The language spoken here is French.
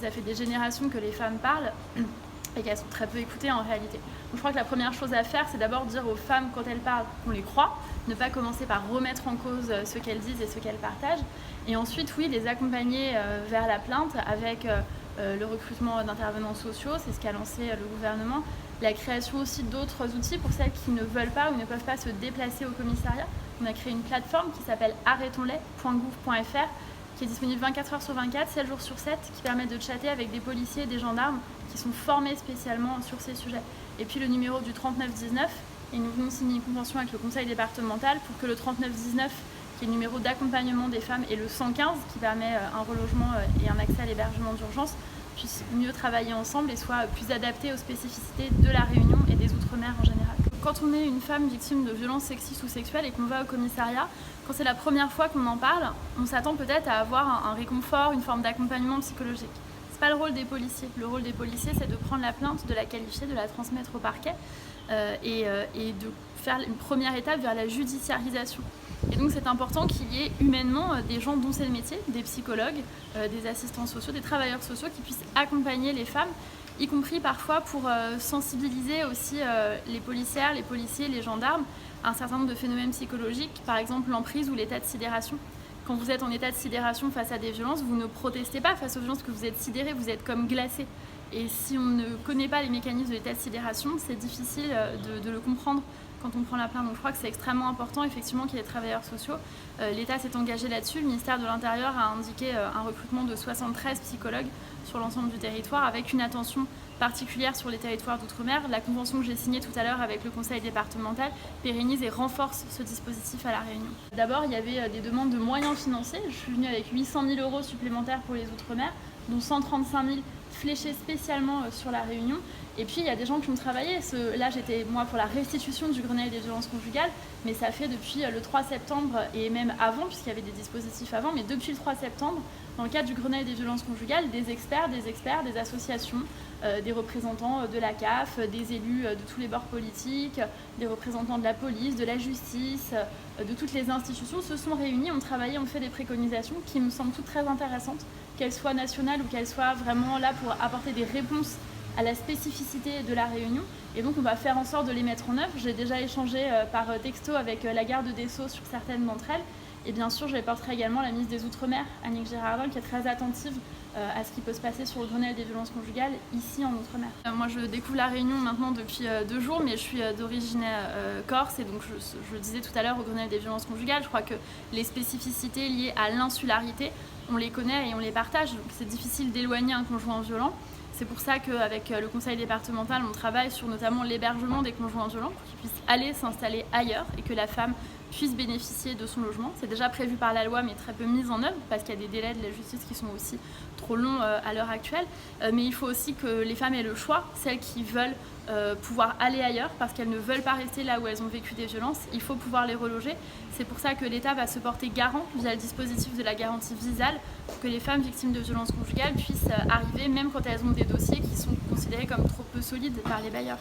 Ça fait des générations que les femmes parlent et qu'elles sont très peu écoutées en réalité. Donc je crois que la première chose à faire, c'est d'abord dire aux femmes quand elles parlent qu'on les croit, ne pas commencer par remettre en cause ce qu'elles disent et ce qu'elles partagent. Et ensuite, oui, les accompagner vers la plainte avec le recrutement d'intervenants sociaux, c'est ce qu'a lancé le gouvernement. La création aussi d'autres outils pour celles qui ne veulent pas ou ne peuvent pas se déplacer au commissariat. On a créé une plateforme qui s'appelle arrêtons-les.gouv.fr qui est disponible 24 heures sur 24, 7 jours sur 7, qui permet de chatter avec des policiers et des gendarmes qui sont formés spécialement sur ces sujets. Et puis le numéro du 3919, et nous venons signer une convention avec le conseil départemental pour que le 3919, qui est le numéro d'accompagnement des femmes, et le 115, qui permet un relogement et un accès à l'hébergement d'urgence, puissent mieux travailler ensemble et soient plus adaptés aux spécificités de la Réunion et des Outre-mer en général. Quand on est une femme victime de violences sexistes ou sexuelles et qu'on va au commissariat, quand c'est la première fois qu'on en parle, on s'attend peut-être à avoir un réconfort, une forme d'accompagnement psychologique. C'est pas le rôle des policiers. Le rôle des policiers, c'est de prendre la plainte, de la qualifier, de la transmettre au parquet et de faire une première étape vers la judiciarisation. Et donc c'est important qu'il y ait humainement des gens dont c'est le métier, des psychologues, des assistants sociaux, des travailleurs sociaux qui puissent accompagner les femmes, y compris parfois pour sensibiliser aussi les policières, les policiers, les gendarmes à un certain nombre de phénomènes psychologiques, par exemple l'emprise ou l'état de sidération. Quand vous êtes en état de sidération face à des violences, vous ne protestez pas face aux violences, que vous êtes sidéré, vous êtes comme glacé. Et si on ne connaît pas les mécanismes de l'état de sidération, c'est difficile de le comprendre quand on prend la plainte. Donc je crois que c'est extrêmement important effectivement qu'il y ait des travailleurs sociaux. L'État s'est engagé là-dessus. Le ministère de l'Intérieur a indiqué un recrutement de 73 psychologues sur l'ensemble du territoire avec une attention particulière sur les territoires d'outre-mer. La convention que j'ai signée tout à l'heure avec le conseil départemental pérennise et renforce ce dispositif à La Réunion. D'abord, il y avait des demandes de moyens financiers. Je suis venue avec 800 000 € supplémentaires pour les outre-mer, dont 135 000 fléchés spécialement sur La Réunion. Et puis il y a des gens qui ont travaillé. Là j'étais moi pour la restitution du Grenelle des violences conjugales, mais ça fait depuis le 3 septembre et même avant, puisqu'il y avait des dispositifs avant, mais depuis le 3 septembre, dans le cadre du Grenelle des violences conjugales, des experts, des associations, des représentants de la CAF, des élus de tous les bords politiques, des représentants de la police, de la justice, de toutes les institutions se sont réunis, ont travaillé, ont fait des préconisations qui me semblent toutes très intéressantes, qu'elles soient nationales ou qu'elles soient vraiment là pour apporter des réponses à la spécificité de La Réunion. Et donc on va faire en sorte de les mettre en œuvre. J'ai déjà échangé par texto avec la garde des Sceaux sur certaines d'entre elles. Et bien sûr, je les porterai également la ministre des Outre-mer, Annick Girardin, qui est très attentive à ce qui peut se passer sur le Grenelle des violences conjugales ici en Outre-mer. Moi, je découvre La Réunion maintenant depuis 2 jours, mais je suis d'origine corse. Et donc, je le disais tout à l'heure, au Grenelle des violences conjugales, je crois que les spécificités liées à l'insularité, on les connaît et on les partage. Donc, c'est difficile d'éloigner un conjoint violent. C'est pour ça qu'avec le conseil départemental, on travaille sur notamment l'hébergement des conjoints violents pour qu'ils puissent aller s'installer ailleurs et que la femme puisse bénéficier de son logement. C'est déjà prévu par la loi mais très peu mis en œuvre parce qu'il y a des délais de la justice qui sont aussi trop longs à l'heure actuelle. Mais il faut aussi que les femmes aient le choix, celles qui veulent pouvoir aller ailleurs parce qu'elles ne veulent pas rester là où elles ont vécu des violences. Il faut pouvoir les reloger. C'est pour ça que l'État va se porter garant via le dispositif de la garantie visale pour que les femmes victimes de violences conjugales puissent arriver même quand elles ont des dossiers qui sont considérés comme trop peu solides par les bailleurs.